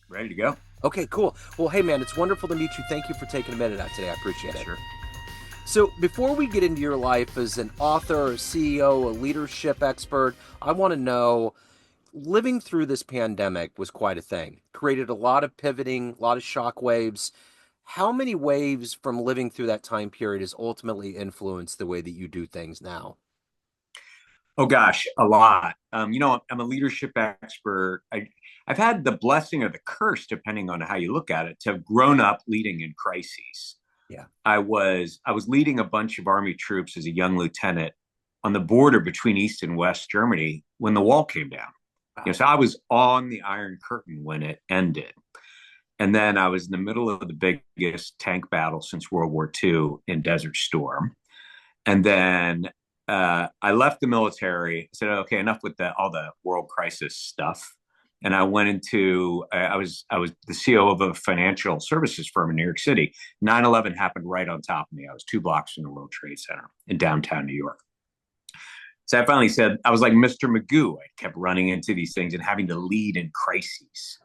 Ready to go? Okay, cool. Well, hey, man, it's wonderful to meet you. Thank you for taking a minute out today. I appreciate it. Sure. So, before we get into your life as an author, a CEO, a leadership expert, I want to know living through this pandemic was quite a thing. Created a lot of pivoting, a lot of shock waves. How many waves from living through that time period has ultimately influenced the way that you do things now? Oh gosh, a lot. I'm a leadership expert. I've had the blessing or the curse, depending on how you look at it, to have grown up leading in crises. Yeah. I was leading a bunch of army troops as a young lieutenant on the border between East and West Germany when the wall came down. Wow. So I was on the Iron Curtain when it ended. And then I was in the middle of the biggest tank battle since World War II in Desert Storm. And then I left the military. I said, okay, enough with all the world crisis stuff. And I went into I was the CEO of a financial services firm in New York City. 9/11 happened right on top of me. I was 2 blocks from the World Trade Center in downtown New York. So I finally said I was like Mr. Magoo. I kept running into these things and having to lead in crises.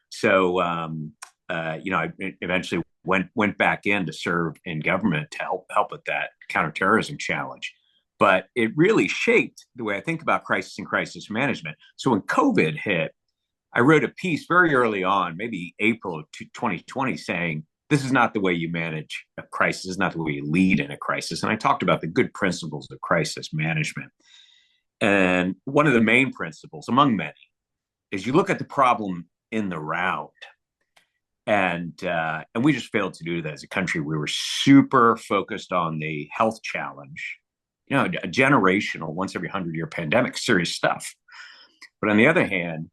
So I eventually went back in to serve in government to help with that counterterrorism challenge. But it really shaped the way I think about crisis and crisis management. So when COVID hit, I wrote a piece very early on, maybe April of 2020, saying this is not the way you manage a crisis. This is not the way you lead in a crisis. And I talked about the good principles of crisis management. And one of the main principles, among many, is you look at the problem in the round, and we just failed to do that as a country. We were super focused on the health challenge, a generational, once every 100-year pandemic, serious stuff. But on the other hand,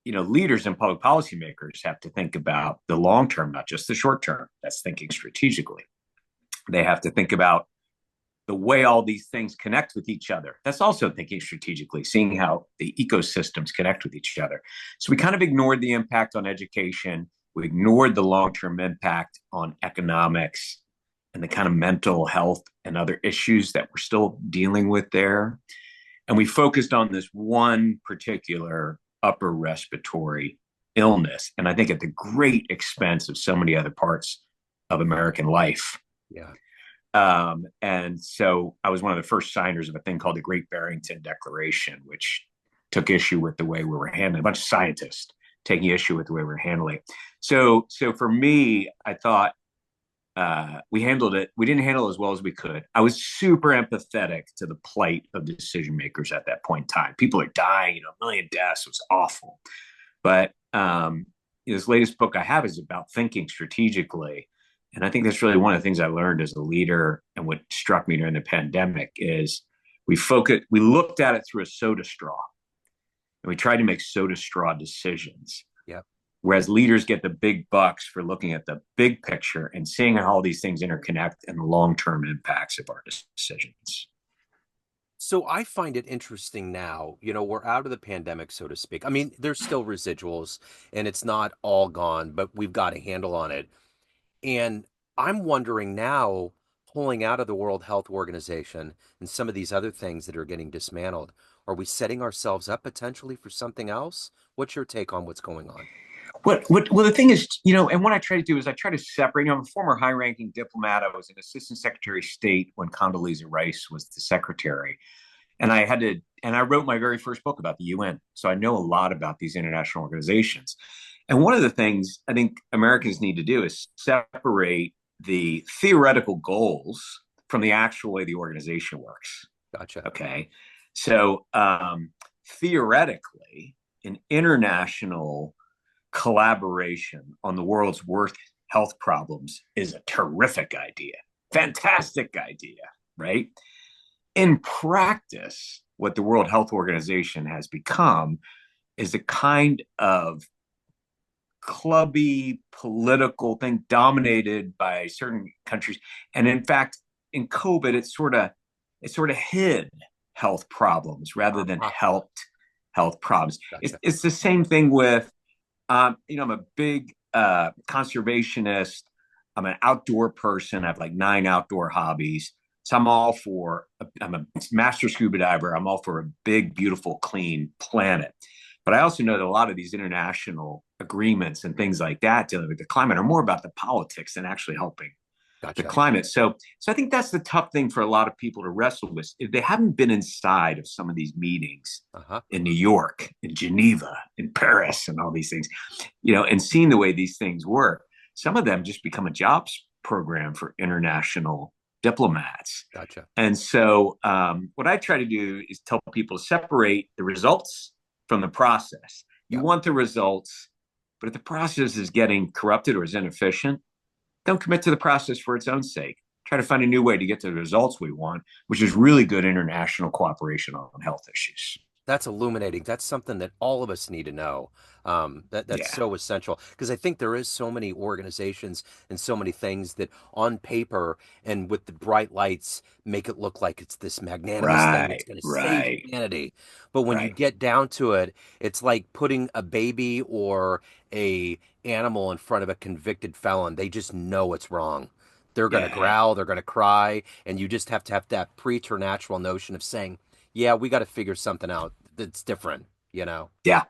leaders and public policymakers have to think about the long term, not just the short term. That's thinking strategically. They have to think about the way all these things connect with each other. That's also thinking strategically, seeing how the ecosystems connect with each other. So we kind of ignored the impact on education. We ignored the long-term impact on economics and the kind of mental health and other issues that we're still dealing with there. And we focused on this one particular upper respiratory illness. And I think at the great expense of so many other parts of American life. Yeah. And so I was one of the first signers of a thing called the Great Barrington Declaration, which took issue with the way we were handling a bunch of scientists taking issue with the way we were handling it. So for me, I thought we handled it. We didn't handle it as well as we could. I was super empathetic to the plight of decision makers at that point in time. People are dying, a million deaths. It was awful. But this latest book I have is about thinking strategically. And I think that's really one of the things I learned as a leader. And what struck me during the pandemic is we looked at it through a soda straw, and we tried to make soda straw decisions. Yeah. Whereas leaders get the big bucks for looking at the big picture and seeing how all these things interconnect and the long-term impacts of our decisions. So I find it interesting now, we're out of the pandemic, so to speak. I mean, there's still residuals and it's not all gone, but we've got a handle on it. And I'm wondering now, pulling out of the World Health Organization and some of these other things that are getting dismantled, are we setting ourselves up potentially for something else? What's your take on what's going on? Well, the thing is, and what I try to do is I try to separate. I'm a former high-ranking diplomat. I was an assistant secretary of state when Condoleezza Rice was the secretary, and I wrote my very first book about the UN, so I know a lot about these international organizations. And one of the things I think Americans need to do is separate the theoretical goals from the actual way the organization works. Gotcha. Okay, so theoretically, an international collaboration on the world's worst health problems is a terrific idea, fantastic idea, right? In practice, what the World Health Organization has become is a kind of clubby political thing dominated by certain countries. And in fact, in COVID, it sort of hid health problems rather than helped health problems. Gotcha. It's the same thing with I'm a big conservationist. I'm an outdoor person. I have like 9 outdoor hobbies. So I'm a master scuba diver. I'm all for a big, beautiful, clean planet. But I also know that a lot of these international agreements and things like that dealing with the climate are more about the politics than actually helping the Gotcha. climate. So I think that's the tough thing for a lot of people to wrestle with. If they haven't been inside of some of these meetings Uh-huh. in New York, in Geneva, in Paris, and all these things, and seeing the way these things work, some of them just become a jobs program for international diplomats. Gotcha. And so, what I try to do is tell people to separate the results from the process. You Yeah. want the results, but if the process is getting corrupted or is inefficient, don't commit to the process for its own sake. Try to find a new way to get to the results we want, which is really good international cooperation on health issues. That's illuminating. That's something that all of us need to know. That's Yeah. so essential because I think there is so many organizations and so many things that on paper and with the bright lights make it look like it's this magnanimous thing that's Right, going to save right, humanity. But when you right. get down to it, it's like putting a baby or a animal in front of a convicted felon. They just know it's wrong. They're going to Yeah, growl, they're going to cry, and you just have to have that preternatural notion of saying, yeah, we got to figure something out that's different, you know? yeah,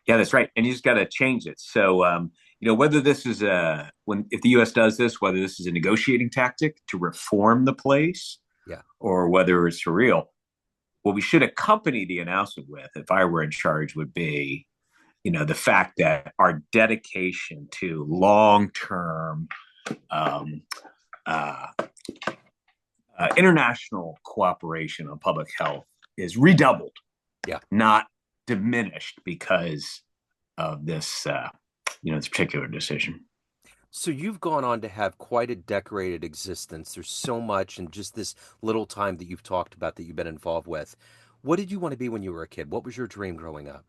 yeah. That's right. And you just got to change it. So, whether this is if the U.S. does this, whether this is a negotiating tactic to reform the place, Yeah. or whether it's for real, what we should accompany the announcement with, if I were in charge, would be, the fact that our dedication to long-term um, uh, international cooperation on public health is redoubled, Yeah. not diminished because of this particular decision. So you've gone on to have quite a decorated existence. There's so much in just this little time that you've talked about that you've been involved with. What did you want to be when you were a kid? What was your dream growing up?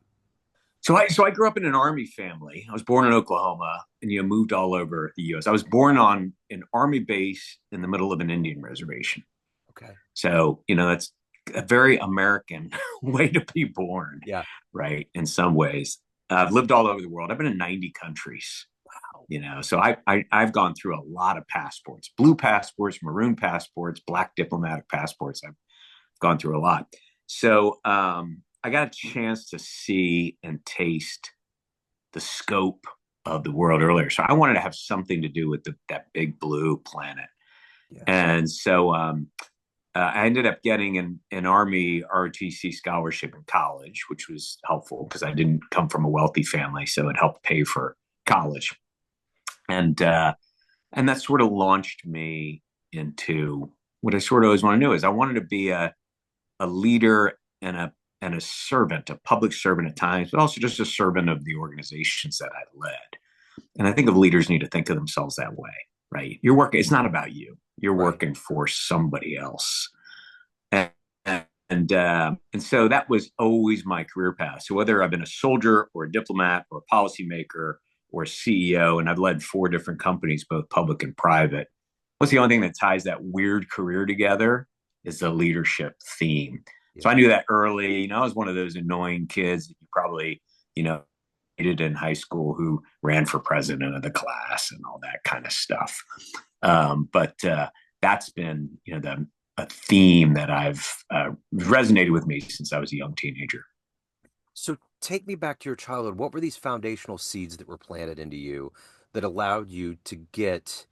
So I grew up in an Army family. I was born in Oklahoma and moved all over the U.S. I was born on an Army base in the middle of an Indian reservation. Okay. So that's a very American way to be born, Yeah. right? In some ways, I've lived all over the world. I've been in 90 countries. So I've gone through a lot of passports, blue passports, maroon passports, black diplomatic passports. I've gone through a lot. So I got a chance to see and taste the scope of the world earlier. So I wanted to have something to do with that big blue planet. Yes. And so I ended up getting an Army ROTC scholarship in college, which was helpful because I didn't come from a wealthy family. So it helped pay for college. And that sort of launched me into what I sort of always want to do is I wanted to be a leader and a servant, a public servant at times, but also just a servant of the organizations that I led. And I think of leaders need to think of themselves that way, right? You're working, it's not about you. You're Right. working for somebody else. And and so that was always my career path. So whether I've been a soldier or a diplomat or a policymaker or a CEO, and I've led 4 different companies, both public and private, what's the only thing that ties that weird career together is the leadership theme. So I Yeah. knew that early. I was one of those annoying kids that you probably, hated in high school who ran for president of the class and all that kind of stuff. But that's been, a theme that I've resonated with me since I was a young teenager. So take me back to your childhood. What were these foundational seeds that were planted into you that allowed you to get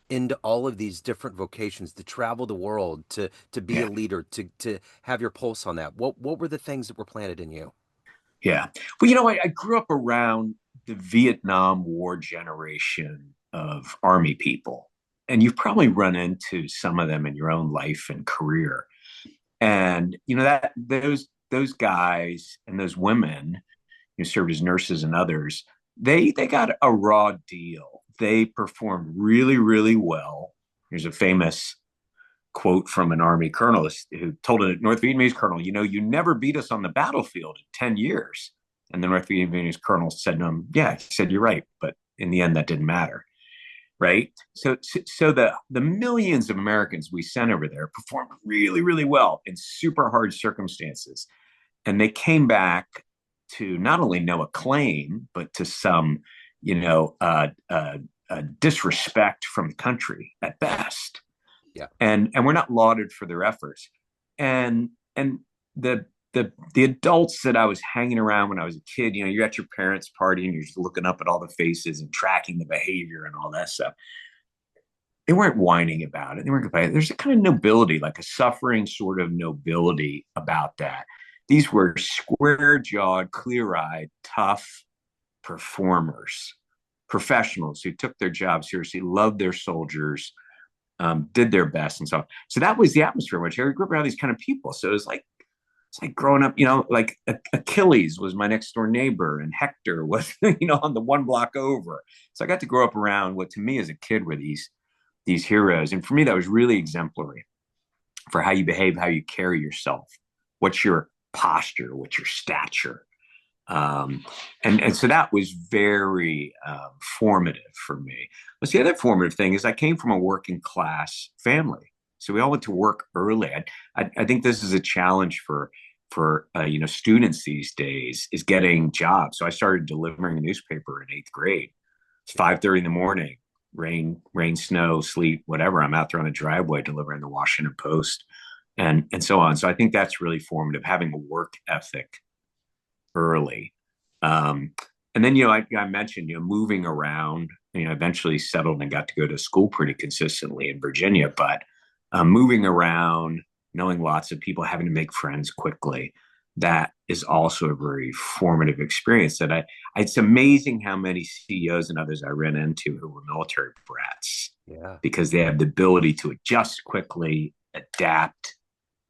into all of these different vocations, to travel the world, to be a Yeah. leader, to have your pulse on that? What were the things that were planted in you? Yeah. Well, I grew up around the Vietnam War generation of Army people. And you've probably run into some of them in your own life and career. And that those guys and those women who served as nurses and others, they got a raw deal. They performed really, really well. There's a famous quote from an army colonel who told a North Vietnamese colonel, you never beat us on the battlefield in 10 years. And the North Vietnamese colonel said to him, yeah, he said, you're right. But in the end, that didn't matter. Right. So the millions of Americans we sent over there performed really, really well in super hard circumstances. And they came back to not only no acclaim, but to some, disrespect from the country at best, Yeah. and we're not lauded for their efforts. And the the adults that I was hanging around when I was a kid, you're at your parents' party and you're just looking up at all the faces and tracking the behavior and all that stuff. They weren't whining about it. They weren't complaining. There's a kind of nobility, like a suffering sort of nobility about that. These were square jawed, clear eyed, tough performers, professionals who took their job seriously, loved their soldiers, did their best, and so on. So that was the atmosphere in which I grew up around these kind of people. So it's like growing up, like Achilles was my next door neighbor, and Hector was, on the one block over. So I got to grow up around what to me as a kid were these heroes. And for me, that was really exemplary for how you behave, how you carry yourself, what's your posture, what's your stature. And so that was very formative for me. But the other formative thing is I came from a working class family. So we all went to work early. I think this is a challenge for students these days is getting jobs. So I started delivering a newspaper in eighth grade. It's 5:30 in the morning, rain, snow, sleet, whatever. I'm out there on the driveway delivering the Washington Post and so on. So I think that's really formative, having a work ethic early. And then, I mentioned, moving around, eventually settled and got to go to school pretty consistently in Virginia, but moving around, knowing lots of people, having to make friends quickly, that is also a very formative experience it's amazing how many CEOs and others I ran into who were military brats. Yeah. Because they have the ability to adjust quickly, adapt,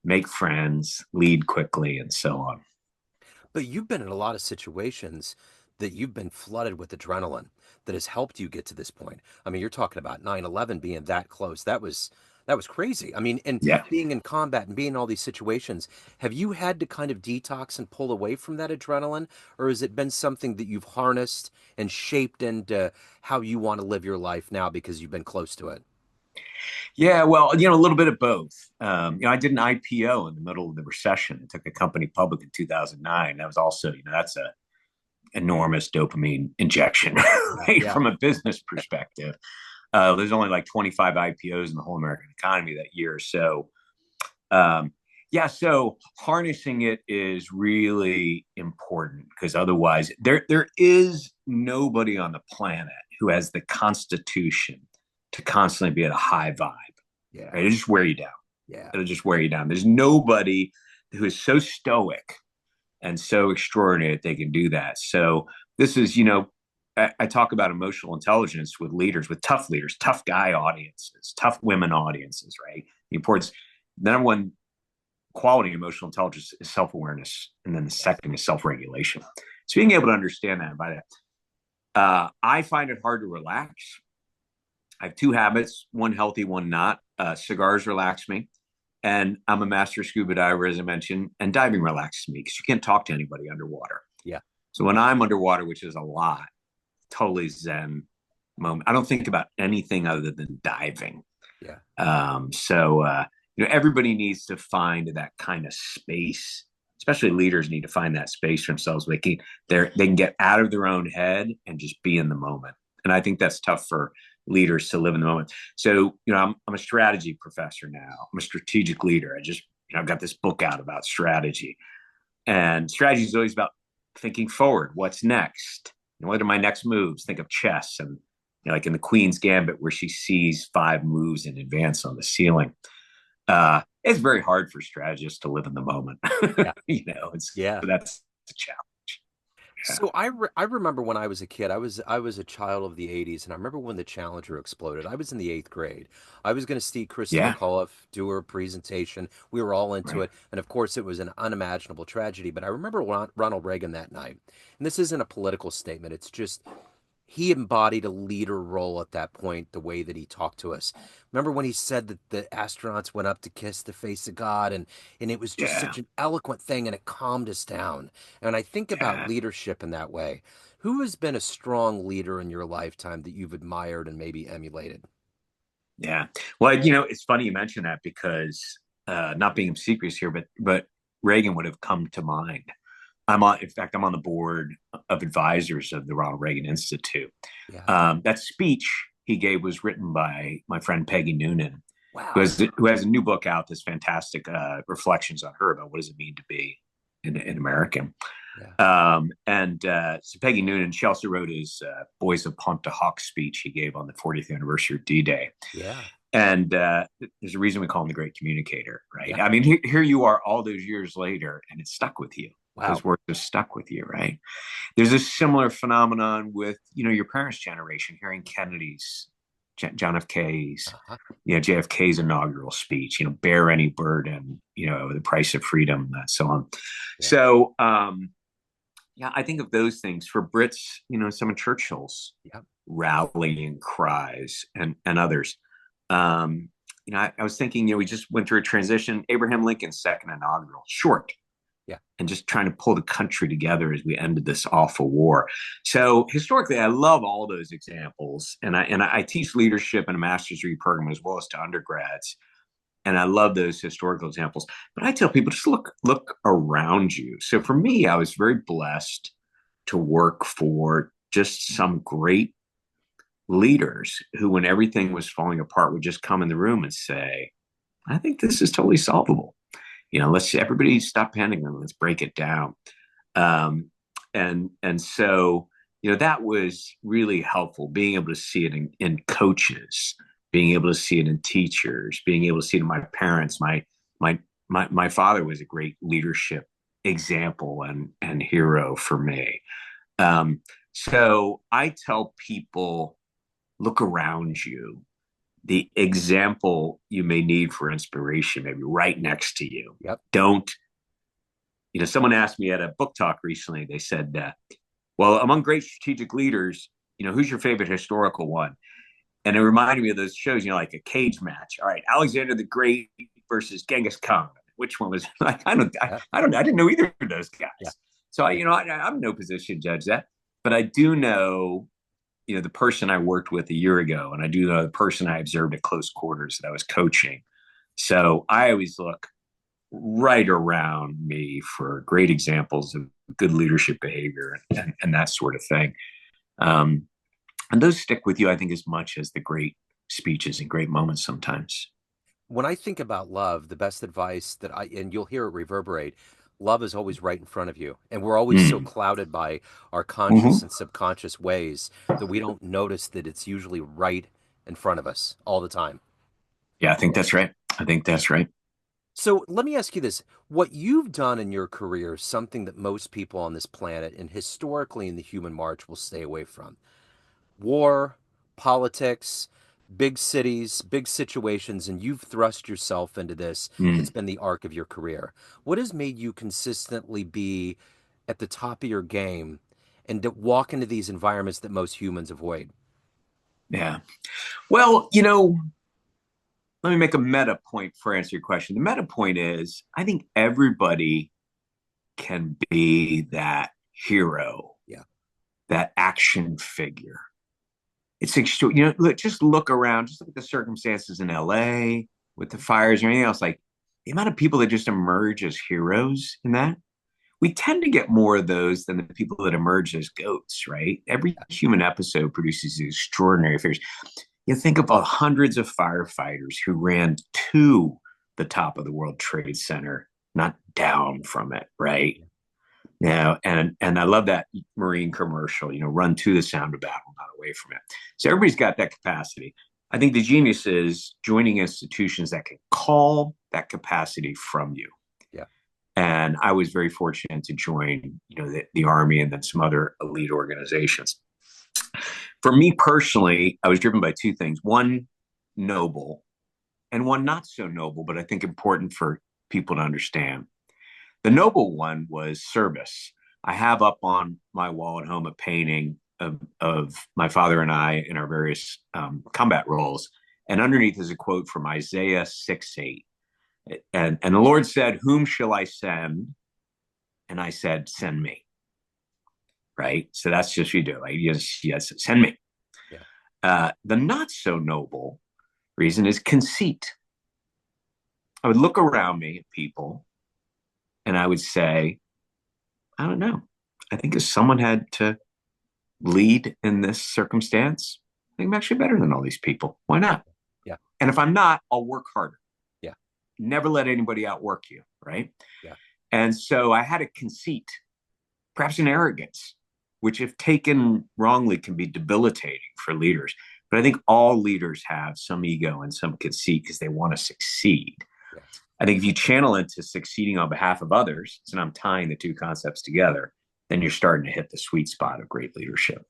make friends, lead quickly, and so on. But you've been in a lot of situations that you've been flooded with adrenaline that has helped you get to this point. I mean, you're talking about 9/11 being that close. That was crazy. I mean, and Yeah. being in combat and being in all these situations, have you had to kind of detox and pull away from that adrenaline, or has it been something that you've harnessed and shaped into how you want to live your life now because you've been close to it? Yeah, well, a little bit of both. I did an IPO in the middle of the recession. I took a company public in 2009. That was also, that's a enormous dopamine injection, right? Yeah. From a business perspective. There's only like 25 IPOs in the whole American economy that year. So, yeah, so harnessing it is really important because otherwise, there is nobody on the planet who has the constitution to constantly be at a high vibe. Yeah. Right? It'll just wear you down. Yeah. It'll just wear you down. There's nobody who is so stoic and so extraordinary that they can do that. So this is, I talk about emotional intelligence with tough leaders, tough guy audiences, tough women audiences, right? The importance, the number one quality of emotional intelligence is self-awareness. And then the second is self-regulation. So being able to understand that by that, I find it hard to relax. I have two habits, one healthy, one not. Cigars relax me. And I'm a master scuba diver, as I mentioned, and diving relaxes me because you can't talk to anybody underwater. Yeah. So when I'm underwater, which is a lot, totally zen moment. I don't think about anything other than diving. Yeah. Everybody needs to find that kind of space. Especially leaders need to find that space for themselves. They can get out of their own head and just be in the moment. And I think that's tough for leaders to live in the moment. So, I'm a strategy professor now. I'm a strategic leader. I've got this book out about strategy, and strategy is always about thinking forward. What's next? What are my next moves? Think of chess and like in the Queen's Gambit where she sees 5 moves in advance on the ceiling. It's very hard for strategists to live in the moment. Yeah. So that's a challenge. Yeah. So I remember when I was a kid, I was a child of the 80s, and I remember when the Challenger exploded. I was in the eighth grade. I was going to see Krista Yeah. McAuliffe do her presentation. We were all into Right. it, and of course, it was an unimaginable tragedy. But I remember Ronald Reagan that night, and this isn't a political statement. It's just he embodied a leader role at that point, the way that he talked to us. Remember when he said that the astronauts went up to kiss the face of God, and it was just Yeah. such an eloquent thing, and it calmed us down. And I think about Yeah. leadership in that way. Who has been a strong leader in your lifetime that you've admired and maybe emulated? Yeah. Well, it's funny you mention that because not being obsequious here, but Reagan would have come to mind. In fact, I'm on the board of advisors of the Ronald Reagan Institute. Yeah. That speech he gave was written by my friend Peggy Noonan, who Wow. has a new book out that's fantastic, reflections on her about what does it mean to be in American. Yeah. So Peggy Noonan, she also wrote his Boys of Pontohawk speech he gave on the 40th anniversary of D-Day. Yeah. And there's a reason we call him the great communicator, right? Yeah. I mean, here you are all those years later, and it's stuck with you. Wow. Those words have stuck with you, right? There's a similar phenomenon with, your parents' generation, hearing Kennedy's, John F. K's, Uh-huh. JFK's inaugural speech, bear any burden, the price of freedom, and so on. Yeah. So, yeah, I think of those things for Brits, some of Churchill's Yeah. rallying cries and others. I was thinking, we just went through a transition. Abraham Lincoln's second inaugural, short, Yeah. and just trying to pull the country together as we ended this awful war. So historically, I love all those examples, and I teach leadership in a master's degree program as well as to undergrads, and I love those historical examples. But I tell people just look around you. So for me, I was very blessed to work for just some great leaders who, when everything was falling apart, would just come in the room and say, I think this is totally solvable. Let's everybody stop panicking and let's break it down. And so, that was really helpful, being able to see it in coaches, being able to see it in teachers, being able to see it in my parents. My father was a great leadership example and hero for me. So I tell people, look around you. The example you may need for inspiration may be right next to you. Yep. Don't, someone asked me at a book talk recently, they said, well, among great strategic leaders, who's your favorite historical one? And it reminded me of those shows, like a cage match. All right, Alexander the Great versus Genghis Khan. Which one was like? I Yeah. I didn't know either of those guys. Yeah. So I'm in no position to judge that, but I do know, the person I worked with a year ago, and I do know the person I observed at close quarters that I was coaching. So I always look right around me for great examples of good leadership behavior and that sort of thing. Um, and those stick with you, I think, as much as the great speeches and great moments sometimes. When I think about love, the best advice and you'll hear it reverberate, love is always right in front of you. And we're always so Mm. clouded by our conscious Mm-hmm. and subconscious ways that we don't notice that it's usually right in front of us all the time. Yeah, I think that's right. I think that's right. So let me ask you this. What you've done in your career is something that most people on this planet and historically in the human march will stay away from. War, politics, big cities, big situations, and you've thrust yourself into this. It's Mm. been the arc of your career. What has made you consistently be at the top of your game and to walk into these environments that most humans avoid? Yeah. Well, let me make a meta point for answer your question. The meta point is, I think everybody can be that hero, Yeah. that action figure. It's extreme. Just look around, just look at the circumstances in LA with the fires or anything else. Like the amount of people that just emerge as heroes in that. We tend to get more of those than the people that emerge as goats, right? Every human episode produces these extraordinary figures. You think about hundreds of firefighters who ran to the top of the World Trade Center, not down from it, right? Now, and I love that Marine commercial, run to the sound of battle, not away from it. So everybody's got that capacity. I think the genius is joining institutions that can call that capacity from you. Yeah. And I was very fortunate to join, the Army and then some other elite organizations. For me personally, I was driven by two things: one, noble, and one not so noble, but I think important for people to understand. The noble one was service. I have up on my wall at home a painting of my father and I in our various combat roles. And underneath is a quote from Isaiah 6:8. And the Lord said, whom shall I send? And I said, send me. Right. So that's just what you do. Like, yes, send me. Yeah. The not so noble reason is conceit. I would look around me at people and I would say, I don't know. I think if someone had to lead in this circumstance, I think I'm actually better than all these people. Why not? Yeah. And if I'm not, I'll work harder. Yeah. Never let anybody outwork you. Right. Yeah. And so I had a conceit, perhaps an arrogance, which, if taken wrongly, can be debilitating for leaders. But I think all leaders have some ego and some conceit because they want to succeed. Yeah. I think if you channel into succeeding on behalf of others, and I'm tying the two concepts together, then you're starting to hit the sweet spot of great leadership.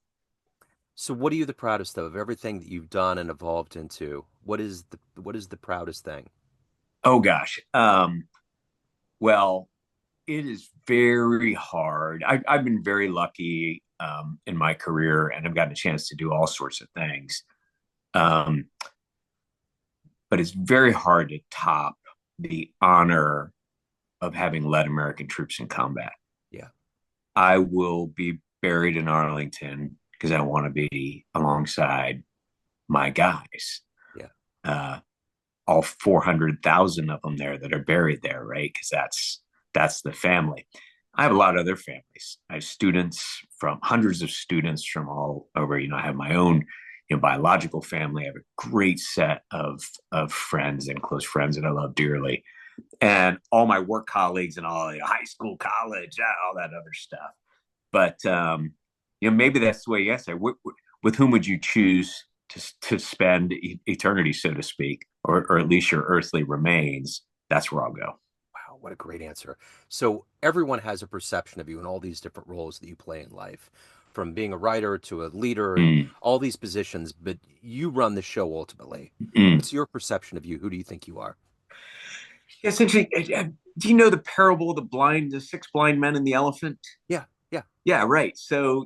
So what are you the proudest of everything that you've done and evolved into? What is the proudest thing? Oh gosh. Well, it is very hard. I've been very lucky in my career, and I've gotten a chance to do all sorts of things. Um, but it's very hard to top the honor of having led American troops in combat. Yeah. I will be buried in Arlington because I want to be alongside my guys. Yeah. Uh, all 400,000 of them there that are buried there, right? Because that's the family. I have a lot of other families. I have students from hundreds of students from all over. I have my own, biological family. I have a great set of friends and close friends that I love dearly, and all my work colleagues and all high school, college, all that other stuff. But maybe that's the way you say. With whom would you choose to spend eternity, so to speak, or at least your earthly remains? That's where I'll go. Wow, what a great answer. So everyone has a perception of you in all these different roles that you play in life, from being a writer to a leader and Mm, all these positions, but you run the show ultimately. mm. What's your perception of you? Who do you think you are? It's interesting. Do you know the parable of the six blind men and the elephant? Yeah, yeah, Yeah, right. So,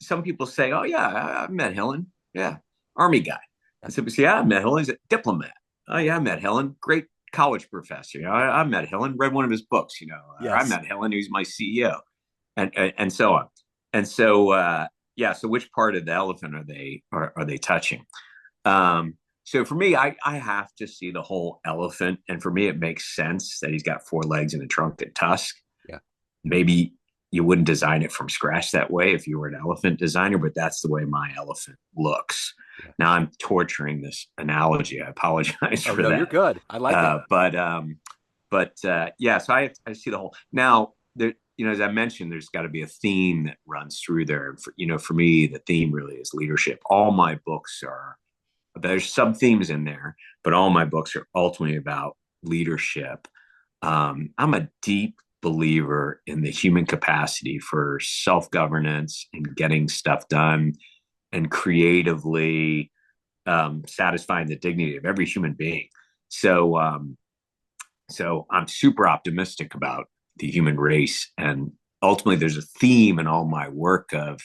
some people say, oh, yeah, I met Hillen. Yeah, Army guy. yeah, And some people say, yeah, I met Hillen. He's a diplomat. Oh, yeah, I met Hillen. Great college professor. I met Hillen, read one of his books, I yes. met Hillen. He was my CEO, and so on. And so, yeah, so which part of the elephant are they touching? Um, so for me, I have to see the whole elephant. And for me, it makes sense that he's got four legs and a trunk and tusk. Yeah, Maybe you wouldn't design it from scratch that way if you were an elephant designer, but that's the way my elephant looks. yeah. Now I'm torturing this analogy. I apologize Oh for no, you're that. good. I like it. Yeah, so I see the whole now there, as I mentioned, there's got to be a theme that runs through there. And for me, the theme really is leadership. All my books there's sub themes in there, but all my books are ultimately about leadership. I'm a deep believer in the human capacity for self governance and getting stuff done and creatively satisfying the dignity of every human being. So, so I'm super optimistic about the human race, and ultimately, there's a theme in all my work of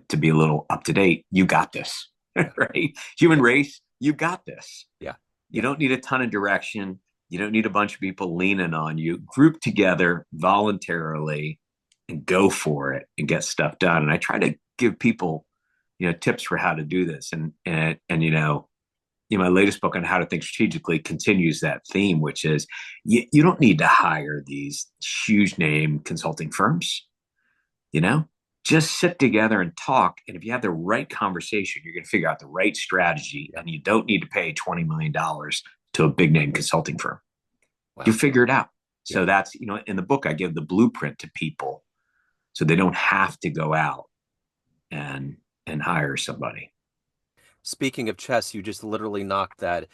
to be a little up to date. You got this, Yeah, right? Human yeah, race, you got this. yeah, You yeah. don't need a ton of direction. You don't need a bunch of people leaning on you. Group together voluntarily and go for it and get stuff done. And I try to give people, tips for how to do this. And my latest book on how to think strategically continues that theme, which is you don't need to hire these huge name consulting firms, you know, just sit together and talk. And if you have the right conversation, you're going to figure out the right strategy, Yeah. and you don't need to pay $20 million to a big name consulting firm. You Wow. figure it out. Yeah. So that's, in the book, I give the blueprint to people so they don't have to go out and hire somebody. Speaking of chess, you just literally knocked that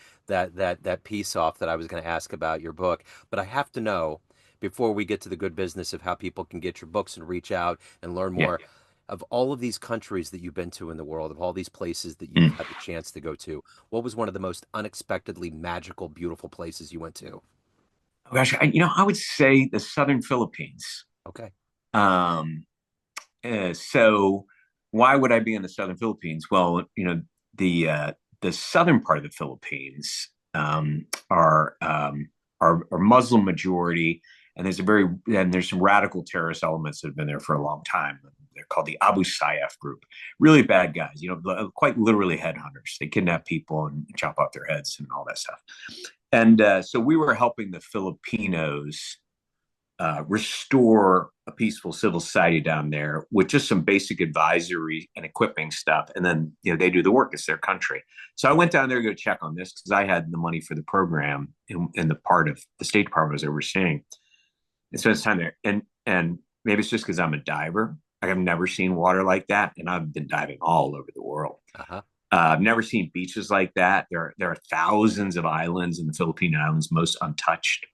piece off that I was going to ask about your book. But I have to know before we get to the good business of how people can get your books and reach out and learn Yeah. more of all of these countries that you've been to in the world, of all these places that you've Mm. had the chance to go to. What was one of the most unexpectedly magical, beautiful places you went to? Oh, gosh, I would say the Southern Philippines. Okay. Um, so why would I be in the Southern Philippines? Well, the the southern part of the Philippines are Muslim majority, and there's some radical terrorist elements that have been there for a long time. They're called the Abu Sayyaf group. Really bad guys, quite literally headhunters. They kidnap people and chop off their heads and all that stuff. And so we were helping the Filipinos restore a peaceful civil society down there with just some basic advisory and equipping stuff. And then, they do the work. It's their country. So I went down there to go check on this because I had the money for the program in the part of the State Department I was overseeing. And spent time there. And maybe it's just because I'm a diver. I've never seen water like that. And I've been diving all over the world. Uh-huh. I've never seen beaches like that. There are thousands of islands in the Philippine Islands, most untouched.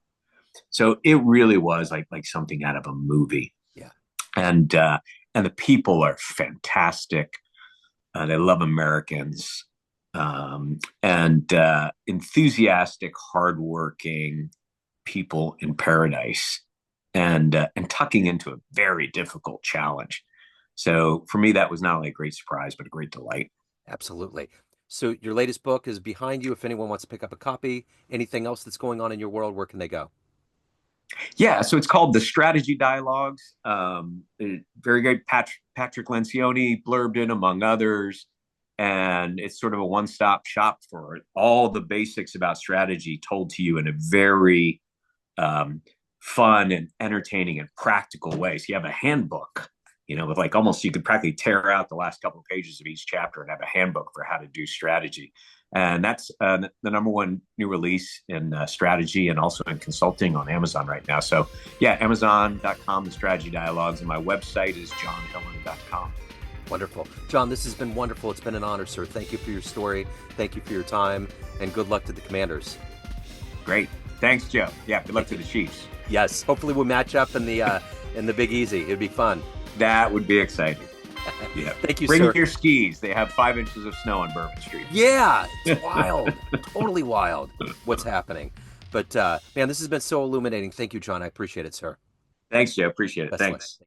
So it really was like something out of a movie. Yeah. And the people are fantastic. They love Americans, and enthusiastic, hardworking people in paradise, and tucking into a very difficult challenge. So for me, that was not only a great surprise, but a great delight. Absolutely. So your latest book is behind you. If anyone wants to pick up a copy, anything else that's going on in your world, where can they go? Yeah, so it's called The Strategy Dialogues. Very great. Patrick Lencioni blurbed in, among others. And it's sort of a one stop shop for all the basics about strategy told to you in a very fun and entertaining and practical way. So you have a handbook, with like almost you could practically tear out the last couple of pages of each chapter and have a handbook for how to do strategy. And that's the number one new release in strategy and also in consulting on Amazon right now. So yeah, Amazon.com, the strategy dialogues, and my website is johnhillen.com. Wonderful. John, this has been wonderful. It's been an honor, sir. Thank you for your story. Thank you for your time, and good luck to the Commanders. Great. Thanks, Joe. Yeah, good luck to the Chiefs. Yes. Hopefully we'll match up in the Big Easy. It'd be fun. That would be exciting. Yeah. Thank you, Bring sir. your skis. They have 5 inches of snow on Bourbon Street. Yeah, it's wild. Totally wild what's happening. But man, this has been so illuminating. Thank you, John. I appreciate it, sir. Thanks, Joe. Appreciate it. Best Thanks.